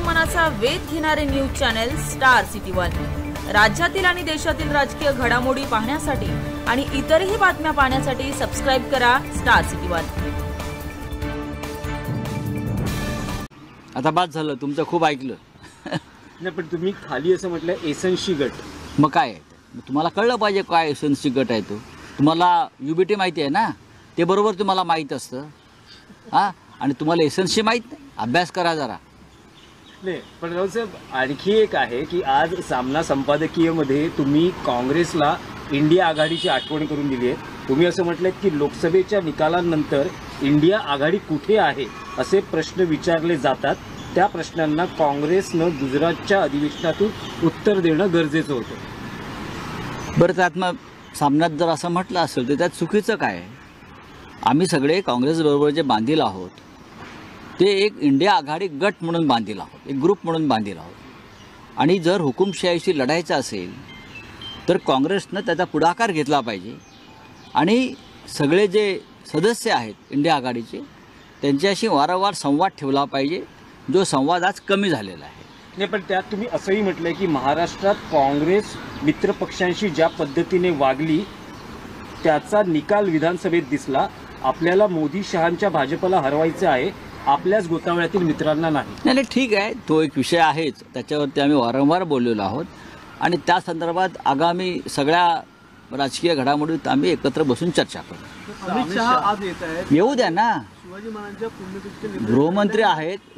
मनाचा वेध घेणारे news channel star city one. राज्यातील आणि देशातील राजकीय घडामोडी पाहण्यासाठी आणि इतरही बातम्या पाहण्यासाठी सबस्क्राइब करा स्टार सिटी वन। आता बाद झालं, तुमचं खूप ऐकलं। नाही, पण तुम्ही खाली असं म्हटलं एसएनसी गट, मग काय तुम्हाला कळलं पाहिजे काय एसएनसी गट आहे तो। तुम्हाला यूबीटी माहिती आहे ना, ते बरोबर तुम्हाला माहीत असतं हां, आणि तुम्हाला एसएनसी माहीत नाही। अभ्यास करा जरा। नाही पण राहुल साहेब, आणखी एक आहे की आज सामना संपादकीयमध्ये तुम्ही काँग्रेसला इंडिया आघाडीची आठवण करून दिली आहे। तुम्ही असं म्हटलं की लोकसभेच्या निकालानंतर इंडिया आघाडी कुठे आहे असे प्रश्न विचारले जातात, त्या प्रश्नांना काँग्रेसनं गुजरातच्या अधिवेशनातून उत्तर देणं गरजेचं होतं। बरं, त्यात मग सामन्यात जर असं म्हटलं असेल तर त्यात चुकीचं काय? आम्ही सगळे काँग्रेसबरोबर जे बांधील आहोत ते एक इंडिया आघाडी गट म्हणून बांधील आहोत, एक ग्रुप म्हणून बांधील आहोत। आणि जर हुकुमशाहीशी लढायचं असेल तर काँग्रेसनं त्याचा पुढाकार घेतला पाहिजे आणि सगळे जे सदस्य आहेत इंडिया आघाडीचे त्यांच्याशी वारंवार संवाद ठेवला पाहिजे, जो संवाद आज कमी झालेला आहे। नाही, पण त्यात तुम्ही असंही म्हटलंय की महाराष्ट्रात काँग्रेस मित्रपक्षांशी ज्या पद्धतीने वागली त्याचा निकाल विधानसभेत दिसला। आपल्याला मोदी शहांच्या भाजपला हरवायचं आहे, आपल्याच गोतावळ्यातील मित्रांना नाही। नाही, ठीक आहे, तो एक विषय आहेच, त्याच्यावरती आम्ही वारंवार बोललेलो आहोत आणि त्या संदर्भात आगामी सगळ्या राजकीय घडामोडीत आम्ही एकत्र बसून चर्चा करू। अमित शहा आज येत आहेत, येऊ द्या ना, शिवाजी महाराजांच्या पुण्यतिथीच्या गृहमंत्री आहेत।